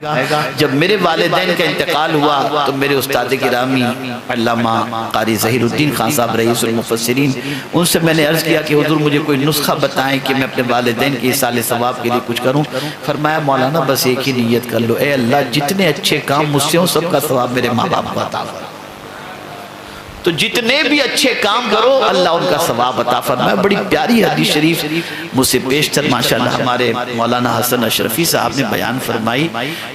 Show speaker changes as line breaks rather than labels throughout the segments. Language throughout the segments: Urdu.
جب میرے والدین کا انتقال ہوا تو میرے استاد گرامی علامہ قاری ظہیر الدین خان صاحب رئیس المفسرین، ان سے میں نے عرض کیا کہ حضور مجھے کوئی نسخہ بتائیں کہ میں اپنے والدین کی ایصال ثواب کے لیے کچھ کروں۔ فرمایا مولانا بس ایک ہی نیت کر لو، اے اللہ جتنے اچھے کام مجھ سے ہوں سب کا ثواب میرے ماں باپ کو عطا فرما۔ تو جتنے بھی اچھے کام کرو اللہ ان کا ثواب عطا فرمائے۔ بڑی پیاری حدیث شریف مجھ سے پیشتر ماشاءاللہ ہمارے مولانا حسن اشرفی صاحب نے بیان فرمائی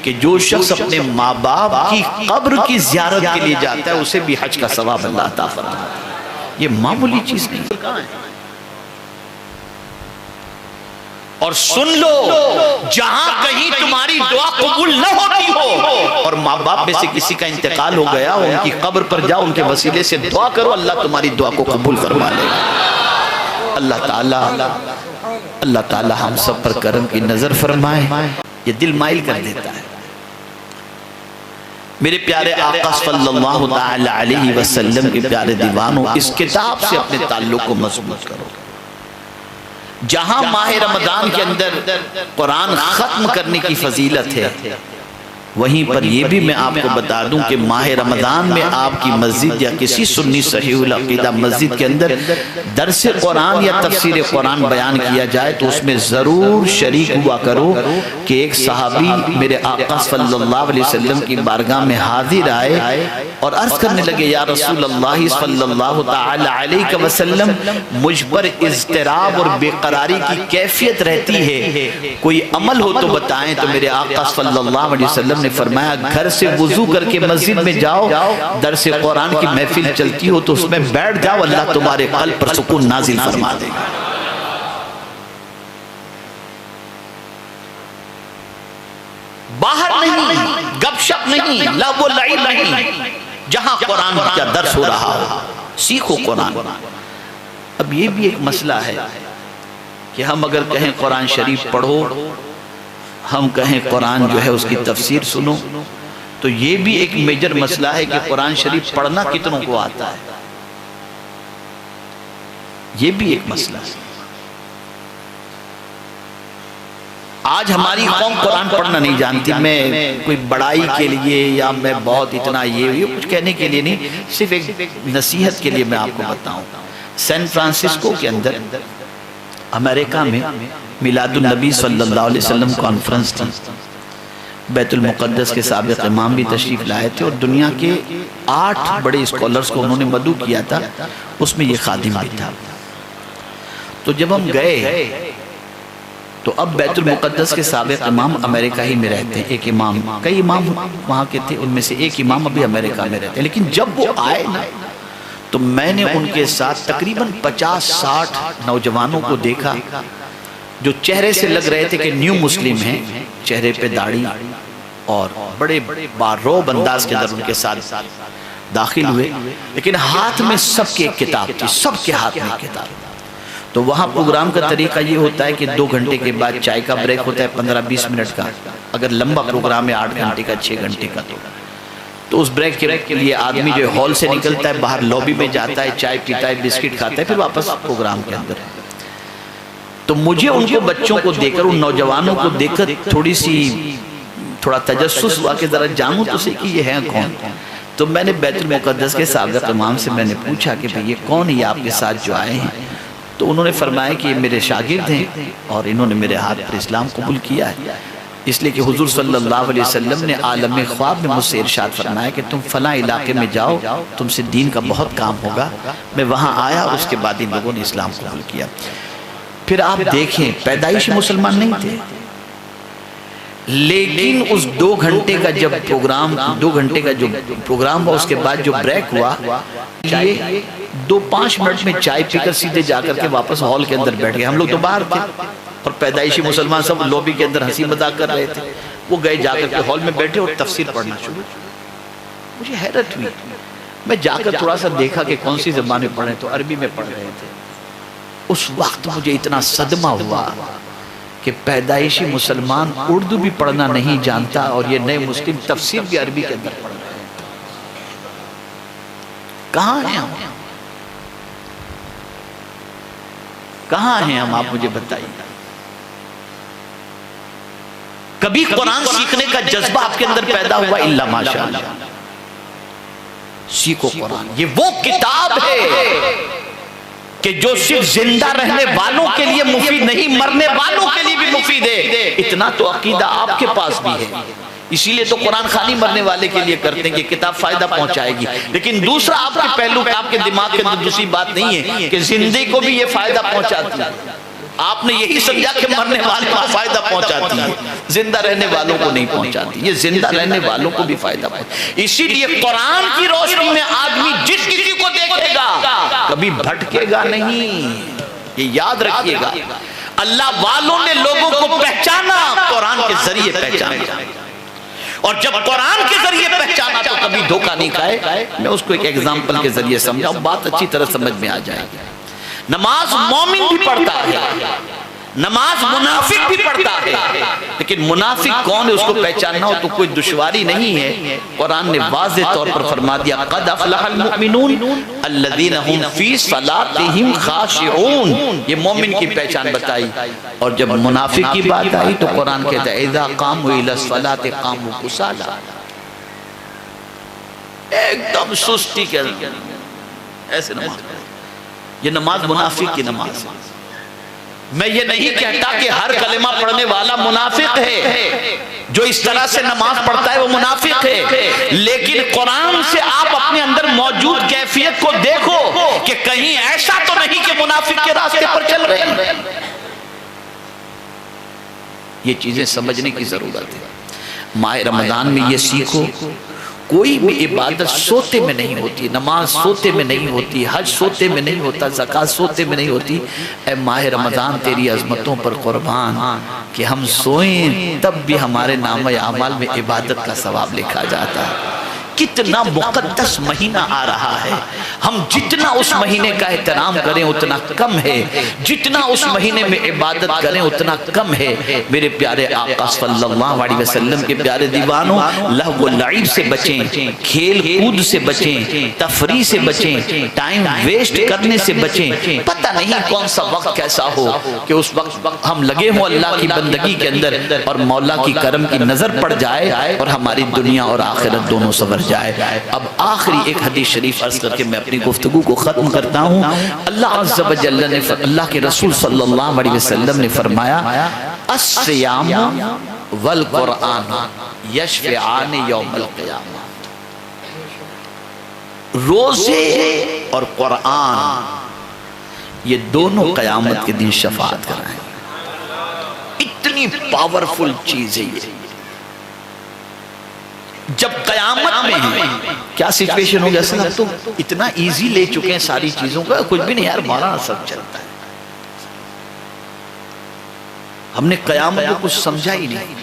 کہ جو شخص اپنے ماں باپ کی قبر کی زیارت کے لیے جاتا ہے اسے بھی حج کا ثواب اللہ عطا فرماتا ہے۔ یہ معمولی چیز نہیں ہے۔ اور سن لو، جہاں کہیں تمہاری دعا قبول نہ ہوتی ہو اور ماں باپ میں سے کسی کا انتقال ہو گیا، ان کی قبر پر جاؤ، ان کے وسیلے سے دعا کرو، اللہ تمہاری دعا کو قبول فرما لے گا۔ اللہ تعالی ہم سب پر کرم کی نظر فرمائے۔ یہ دل مائل کر دیتا ہے۔ میرے پیارے آقا صلی اللہ تعالی علیہ وسلم کے پیارے دیوانوں، اس کتاب سے اپنے تعلق کو مضبوط کرو۔ جہاں ماہ رمضان کے اندر قرآن ختم کرنے کی فضیلت ہے، وہیں پر یہ بھی میں آپ کو بتا دوں کہ ماہ رمضان میں آپ کی مسجد یا کسی سنی صحیح العقیدہ مسجد کے اندر درس قرآن یا تفسیر قرآن بیان کیا جائے تو اس میں ضرور شریک ہوا کرو کہ ایک صحابی میرے آقا صلی اللہ علیہ وسلم کی بارگاہ میں حاضر آئے اور عرض کرنے لگے، یا رسول اللہ صلی اللہ تعالی علیہ وسلم مجھ پر اضطراب اور بے قراری کی کیفیت رہتی ہے، کوئی عمل ہو تو بتائیں۔ تو میرے آقا صلی اللہ علیہ وسلم نے فرمایا، گھر سے وضو کر کے مسجد میں جاؤ، درس قرآن کی محفل چلتی ہو تو اس میں بیٹھ جاؤ، اللہ تمہارے قلب پر سکون نازل فرما دے گا۔ باہر نہیں، گپ شپ نہیں، لغو و لعب نہیں، جہاں قرآن کا درس ہو رہا ہو سیکھو قرآن۔ اب یہ بھی ایک مسئلہ ہے کہ ہم اگر کہیں قرآن شریف پڑھو، ہم کہیں قرآن جو ہے اس کی تفسیر سنو، تو یہ بھی ایک میجر مسئلہ ہے کہ قرآن شریف پڑھنا کتنوں کو آتا ہے۔ یہ بھی ایک مسئلہ ہے۔ آج ہماری قوم قرآن پڑھنا نہیں جانتی۔ میں کوئی بڑائی کے لیے یا میں بہت اتنا یہ کچھ کہنے کے لیے نہیں، صرف ایک نصیحت کے لیے میں آپ کو بتاؤں۔ سین فرانسسکو کے اندر امریکہ میں میلاد النبی صلی اللہ علیہ وسلم کانفرنس تھی۔ بیت المقدس کے سابق امام بھی تشریف لائے تھے اور دنیا کے 8 بڑے اسکالرز کو انہوں نے مدعو کیا تھا، اس میں یہ خادم بھی تھا۔ تو جب ہم گئے تو اب بیت المقدس کے سابق امام امریکہ ہی میں رہتے ہیں، ایک امام، کئی امام وہاں کے تھے، ان میں سے ایک امام ابھی امریکہ میں رہتے ہیں۔ لیکن جب وہ آئے نا تو میں نے ان کے ساتھ تقریباً 50-60 نوجوانوں کو دیکھا جو چہرے سے لگ رہے تھے کہ نیو مسلم ہیں، چہرے پہ داڑھی، اور بڑے باروب انداز کے اندر ان کے ساتھ داخل ہوئے، لیکن ہاتھ میں سب کے ایک کتاب تھی، سب کے ہاتھ میں ایک کتاب۔ تو وہاں پروگرام کا طریقہ یہ ہوتا ہے کہ 2 گھنٹے کے بعد چائے کا بریک ہوتا ہے 15-20 منٹ کا، اگر لمبا پروگرام ہے 8 گھنٹے کا 6 گھنٹے کا تو اس بریک کے لیے آدمی جو ہال سے نکلتا ہے، باہر لوبی میں جاتا ہے، چائے پیتا ہے، بسکٹ کھاتا ہے، پھر واپس پروگرام کے اندر۔ تو مجھے ان کو بچوں کو دیکھ کر، ان نوجوانوں کو دیکھ کر تھوڑا تجسس ہوا کہ ذرا جانوں تو صحیح کہ یہ ہیں کون۔ تو میں نے بیت المقدس کے سابق امام سے میں نے پوچھا کہ بھئی یہ کون ہے یہ آپ کے ساتھ جو آئے ہیں؟ تو انہوں نے فرمایا کہ یہ میرے شاگرد ہیں اور انہوں نے میرے ہاتھ پر اسلام قبول کیا ہے، اس لیے کہ حضور صلی اللہ علیہ وسلم نے عالم خواب میں مجھ سے ارشاد فرمایا کہ تم فلاں علاقے میں جاؤ، تم سے دین کا بہت کام ہوگا۔ میں وہاں آیا، اس کے بعد ان لوگوں نے اسلام قبول کیا۔ پھر آپ دیکھیں، پیدائشی مسلمان نہیں تھے، لیکن اس 2 گھنٹے کا جب پروگرام 2 گھنٹے کا جو پروگرام ہوا، اس کے بعد جو بریک ہوا، 2-5 منٹ میں چائے پی کر سیدھے جا کر کے واپس ہال کے اندر بیٹھ گئے۔ ہم لوگ تو باہر تھے اور پیدائشی مسلمان سب لوبی کے اندر ہنسی مذاق کر رہے تھے، وہ گئے جا کر کے ہال میں بیٹھے اور تفسیر پڑھنا شروع۔ مجھے حیرت ہوئی، میں جا کر تھوڑا سا دیکھا کہ کون سی زبان میں پڑھ رہے تو عربی میں پڑھ رہے تھے۔ اس وقت مجھے اتنا صدمہ ہوا کہ پیدائشی مسلمان اردو بھی پڑھنا نہیں جانتا اور یہ نئے مسلم تفسیر بھی عربی کے اندر پڑھ رہے ہیں۔ کہاں ہیں ہم؟ کہاں ہیں ہم؟ آپ مجھے بتائیے۔ کبھی قرآن سیکھنے کا جذبہ آپ کے اندر پیدا ہوا؟ الا ماشاءاللہ۔ سیکھو قرآن، یہ وہ کتاب ہے کہ جو صرف زندہ رہنے والوں کے لیے مفید نہیں، مرنے والوں کے لیے بھی مفید ہے۔ اتنا تو عقیدہ آپ کے پاس بھی ہے، اسی لیے تو قرآن خوانی مرنے والے کے لیے کرتے ہیں کہ کتاب فائدہ پہنچائے گی۔ لیکن دوسرا آپ کے پہلو، آپ کے دماغ کے اندر دوسری بات نہیں ہے کہ زندے کو بھی یہ فائدہ پہنچاتی ہے۔ آپ نے یہی سمجھا کہ مرنے والے کو فائدہ پہنچاتی ہے، زندہ رہنے والوں کو نہیں پہنچاتی، یہ زندہ رہنے والوں کو بھی فائدہ پہنچاتی۔ اسی لیے قرآن کی روشنی میں آدمی جس کسی کو دیکھے گا کبھی بھٹکے گا نہیں، یہ یاد رکھیے گا۔ اللہ والوں نے لوگوں کو پہچانا، قرآن کے ذریعے پہچانا، اور جب قرآن کے ذریعے پہچانا تو کبھی دھوکہ نہیں کھائے۔ میں اس کو ایک ایگزامپل کے ذریعے سمجھاؤں، بات اچھی طرح سمجھ میں آ جائے گی۔ نماز مومن بھی پڑھتا ہے، نماز منافق بھی پڑھتا ہے، لیکن منافق کون ہے اس کو پہچاننا ہو تو کوئی دشواری نہیں ہے۔ قرآن نے واضح طور پر فرما دیا قد افلح المؤمنون الذین هم فی صلاتهم خاشعون، یہ مومن کی پہچان بتائی۔ اور جب منافق کی بات آئی تو قرآن کہتا ہے اذا قاموا الی الصلاۃ قاموا کسالی، ایک دم سستی کے ایسے نماز۔ یہ نماز منافق کی نماز ہے۔ میں یہ نہیں کہتا کہ ہر کلمہ پڑھنے والا منافق ہے، جو اس طرح سے نماز پڑھتا ہے وہ منافق ہے، لیکن قرآن سے آپ اپنے اندر موجود کیفیت کو دیکھو کہ کہیں ایسا تو نہیں کہ منافق کے راستے پر چل رہے ہیں۔ یہ چیزیں سمجھنے کی ضرورت ہے۔ ماہ رمضان میں یہ سیکھو، کوئی بھی عبادت سوتے میں نہیں ہوتی، نماز سوتے میں نہیں ہوتی، حج سوتے میں نہیں ہوتا، زکوٰۃ سوتے میں نہیں ہوتی۔ اے ماہ رمضان تیری عظمتوں پر قربان کہ ہم سوئیں تب بھی ہمارے نامہ اعمال میں عبادت کا ثواب لکھا جاتا ہے۔ کتنا مقدس مہینہ آ رہا ہے، ہم جتنا اس مہینے کا احترام کریں اتنا کم ہے، جتنا اس مہینے میں عبادت کریں اتنا کم ہے۔ میرے پیارے آقا صلی اللہ علیہ وسلم کے پیارے دیوانوں، لہو و لعب سے بچیں، کھیل کود سے بچیں، تفریح سے بچیں، ٹائم ویسٹ کرنے سے بچیں۔ پتہ نہیں کون سا وقت کیسا ہو کہ اس وقت ہم لگے ہوں اللہ کی بندگی کے اندر اور مولا کی کرم کی نظر پڑ جائے اور ہماری دنیا اور آخرت دونوں سنور جائے۔ اب آخری ایک حدیث شریف عرض کر کے میں اپنی گفتگو کو ختم کرتا ہوں۔ اللہ عز و جل نے، اللہ کے رسول صلی اللہ علیہ وسلم نے فرمایا الصیام والقرآن یشفعان یوم القیامہ، روزے اور قرآن یہ دونوں قیامت کے دن شفاعت کرائیں۔ اتنی پاورفل چیز ہے یہ۔ جب قیامت میں ہے کیا سچویشن ہو گیا؟ سر تو اتنا ایزی لے چکے ہیں ساری چیزوں کا، کچھ بھی نہیں یار، مولانا سب چلتا ہے۔ ہم نے قیامت کو کچھ سمجھا ہی نہیں۔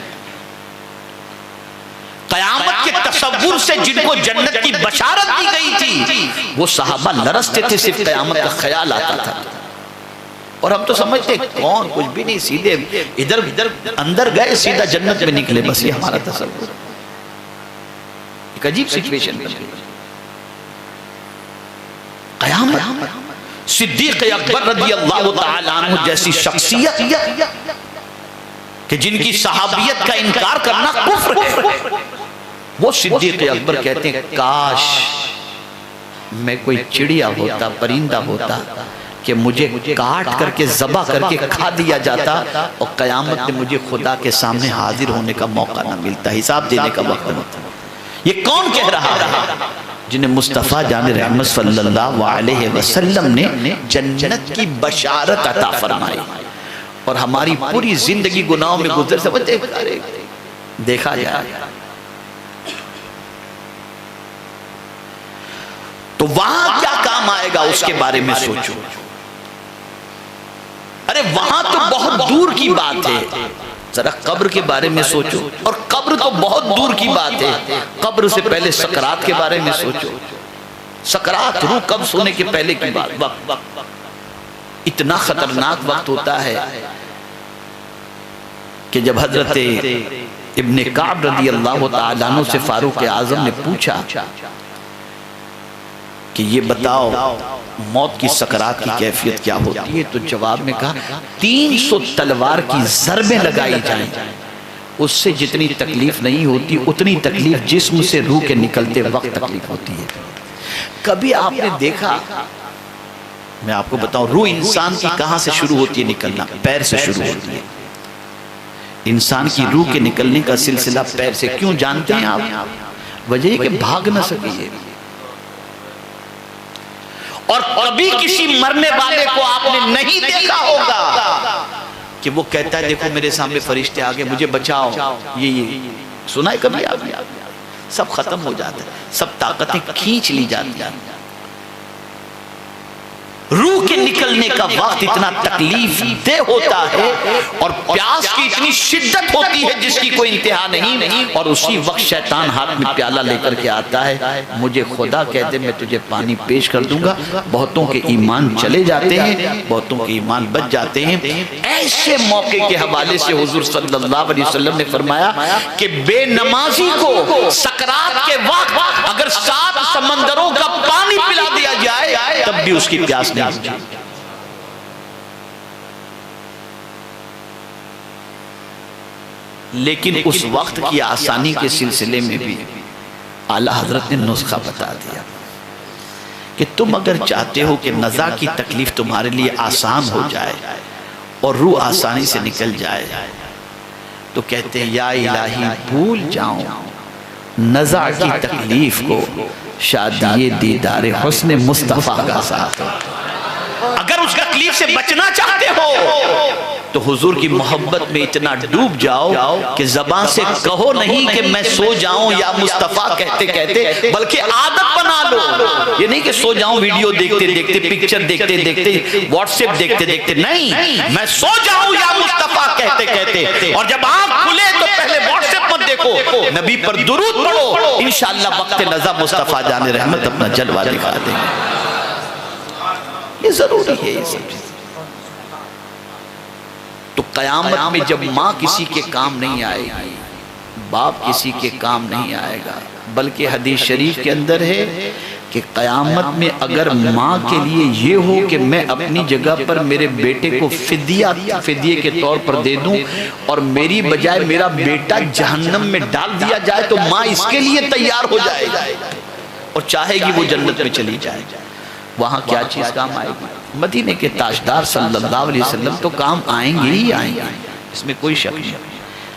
قیامت کے تصور سے جن کو جنت کی بشارت دی گئی تھی وہ صحابہ لرزتے تھے، صرف قیامت کا خیال آتا تھا، اور ہم تو سمجھتے کون کچھ بھی نہیں، سیدھے ادھر اندر گئے سیدھا جنت میں نکلے، بس یہ ہمارا تصور۔ ایک عجیب سچویشن بن گئی۔ قیامت، صدیق اکبر رضی اللہ تعالیٰ عنہ جیسی شخصیت کہ جن کی صحابیت کا انکار کرنا کفر ہے، وہ صدیق اکبر کہتے ہیں کاش میں کوئی چڑیا ہوتا، پرندہ ہوتا کہ مجھے کاٹ کر کے ذبح کر کے کھا دیا جاتا اور قیامت میں مجھے خدا کے سامنے حاضر ہونے کا موقع نہ ملتا، حساب دینے کا وقت نہ ملتا۔ یہ کون کہہ رہا ہے؟ جنہیں مصطفیٰ جان رحمت صلی اللہ علیہ وسلم نے جنت کی بشارت عطا فرمائی، اور ہماری پوری زندگی گناہوں میں گزر سے دیکھا جائے تو وہاں کیا کام آئے گا اس کے بارے میں سوچو۔ ارے وہاں تو بہت دور کی بات ہے، ذرا قبر کے بارے میں سوچو، اور قبر تو بہت دور کی بات ہے، قبر سے پہلے سکرات کے بارے میں سوچو۔ سکرات روح قبض ہونے کے پہلے کی بات، وقت اتنا خطرناک وقت ہوتا ہے کہ جب حضرت ابن کعب رضی اللہ تعالیٰ عنہ سے فاروق اعظم نے پوچھا کہ یہ بتاؤ موت کی سکرات کی کیفیت کیا ہوتی ہے، تو جواب میں کہا 300 تلوار کی ضربیں لگائی جائیں، اس سے جتنی تکلیف نہیں ہوتی اتنی تکلیف جسم سے روح کے نکلتے وقت تکلیف ہوتی ہے۔ کبھی آپ نے دیکھا، میں آپ کو بتاؤں، روح انسان کی کہاں سے شروع ہوتی ہے نکلنا؟ پیر سے شروع ہوتی ہے۔ انسان کی روح کے نکلنے کا سلسلہ پیر سے۔ کیوں جانتے ہیں آپ؟ وجہ کہ بھاگ نہ سکیے۔ اور کبھی کسی مرنے والے کو آپ نے نہیں دیکھا ہوگا کہ وہ کہتا ہے دیکھو میرے سامنے فرشتے آگے مجھے بچاؤ، یہ سنا ہے کبھی آپ نے؟ سب ختم ہو جاتا ہے، سب طاقتیں کھینچ لی جاتی ہیں۔ روح کے نکلنے کا وقت اتنا تکلیف دہ ہوتا ہے اور پیاس کی اتنی شدت ہوتی ہے جس کی کوئی انتہا نہیں، اور اسی وقت شیطان ہاتھ میں پیالہ لے کر کے آتا ہے، مجھے خدا کہہ دے میں تجھے پانی پیش کر دوں گا۔ بہتوں کے ایمان چلے جاتے ہیں، بہتوں کے ایمان بچ جاتے ہیں۔ ایسے موقع کے حوالے سے حضور صلی اللہ علیہ وسلم نے فرمایا کہ بے نمازی کو سکرات کے وقت اگر 7 سمندروں کا پانی پلا دیا جائے تب بھی اس کی پیاس نہیں۔ لیکن اس وقت کی آسانی کے سلسلے میں بھی اعلیٰ حضرت نے نسخہ بتا دیا کہ تم اگر چاہتے ہو کہ نزا کی تکلیف تمہارے لیے آسان ہو جائے اور روح آسانی سے نکل جائے تو کہتے ہیں یا الہی بھول جاؤں نزا کی تکلیف کو، شادی دیدار حسن مصطفیٰ کا ساتھ۔ اگر اس تکلیف سے بچنا چاہتے ہو تو حضور کی محبت میں اتنا ڈوب جاؤ کہ زبان سے کہو نہیں کہ میں سو جاؤں یا مصطفیٰ کہتے کہتے، بلکہ عادت بنا لو۔ یہ نہیں کہ سو جاؤں ویڈیو دیکھتے دیکھتے، پکچر دیکھتے دیکھتے، واٹس ایپ دیکھتے دیکھتے، نہیں، میں سو جاؤں یا مصطفیٰ کہتے کہتے، اور جب آنکھ کھلے تو پہلے واٹس ایپ مت دیکھو، نبی پر درود پڑھو، انشاءاللہ وقت نزا مصطفیٰ جان رحمت اپنا جلوہ دکھا دیں گے۔ یہ ضروری ہے یہ سب چیز۔ تو قیامت میں جب ماں کسی کے کام نہیں آئے گی، باپ کسی کے کام نہیں آئے گا، بلکہ حدیث شریف کے اندر ہے کہ قیامت میں اگر ماں کے لیے یہ ہو کہ میں اپنی جگہ پر میرے بیٹے کو فدیے کے طور پر دے دوں اور میری بجائے میرا بیٹا جہنم میں ڈال دیا جائے تو ماں اس کے لیے تیار ہو جائے گی اور چاہے گی وہ جنت میں چلی جائے۔ وہاں کیا چیز کام آئے گی؟ مدینے کے تاجدار صلی اللہ علیہ وسلم تو کام آئیں گے ہی آئیں گے، اس میں کوئی شک نہیں،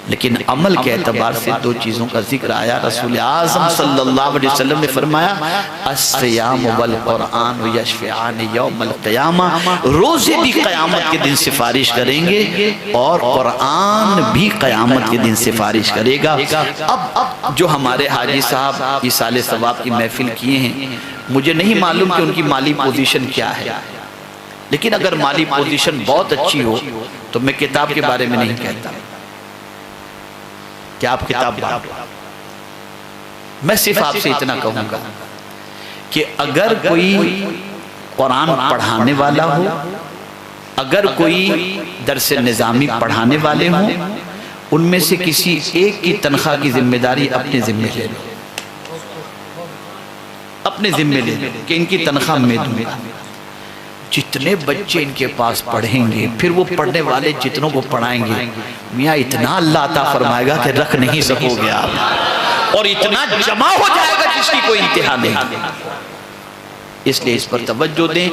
لیکن عمل کے اعتبار سے 2 چیزوں کا ذکر آیا۔ رسول اعظم صلی اللہ علیہ وسلم نے فرمایا الصیام والقرآن یشفعان یوم القیامہ، روزے بھی قیامت کے دن سفارش کریں گے اور قرآن بھی قیامت کے دن سفارش کرے گا۔ اب جو ہمارے حاجی صاحب ایصال ثواب کی محفل کیے ہیں، مجھے نہیں معلوم کہ ان کی مالی پوزیشن کیا ہے، لیکن اگر مالی پوزیشن بہت اچھی ہو تو میں کتاب کے بارے میں نہیں کہتا کہ آپ کتاب بانٹو۔ میں صرف آپ سے اتنا کہوں گا کہ اگر کوئی قرآن پڑھانے والا ہو، اگر کوئی درس نظامی پڑھانے والے ہوں، ان میں سے کسی ایک کی تنخواہ کی ذمہ داری اپنے ذمہ لے لو، اپنے ذمہ لے لو کہ ان کی تنخواہ میں دوں گا۔ جتنے بچے ان کے پاس پڑھیں گے، پھر وہ پڑھنے والے جتنوں کو پڑھائیں گے، میاں اتنا اللہ عطا فرمائے گا کہ رکھ نہیں سکو گے آپ، اور اتنا جمع ہو جائے گا جس کی کوئی انتہا نہیں۔ اس لیے اس پر توجہ دیں۔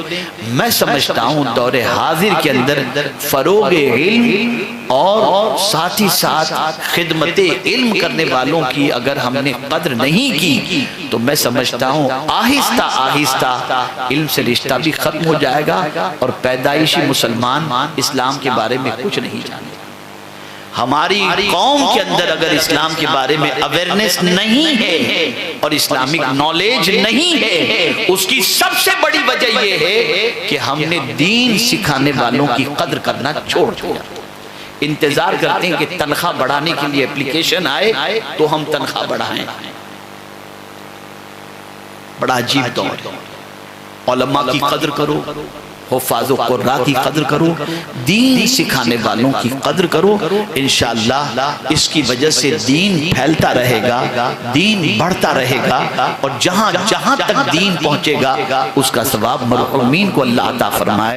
میں سمجھتا ہوں دور حاضر کے اندر فروغ علم اور ساتھ ہی ساتھ خدمت علم کرنے والوں کی اگر ہم نے قدر نہیں کی تو میں سمجھتا ہوں آہستہ آہستہ علم سے رشتہ بھی ختم ہو جائے گا اور پیدائشی مسلمان اسلام کے بارے میں کچھ نہیں جانتے۔ ہماری قوم کے اندر اگر اسلام کے بارے میں اویرنس نہیں ہے اور اسلامک نالج نہیں ہے، اس کی سب سے بڑی وجہ یہ ہے کہ ہم نے دین سکھانے والوں کی قدر کرنا چھوڑ دیا۔ انتظار کرتے ہیں کہ تنخواہ بڑھانے کے لیے اپلیکیشن آئے تو ہم تنخواہ بڑھائیں۔ بڑا عجیب دور۔ علماء کی قدر کرو، حفاظ و قراء کی قدر کرو، دین سکھانے والوں کی قدر کرو، انشاءاللہ اس کی وجہ سے دین پھیلتا رہے گا، دین بڑھتا رہے گا، اور جہاں جہاں تک دین پہنچے گا اس کا ثواب مرحومین کو اللہ عطا فرمائے۔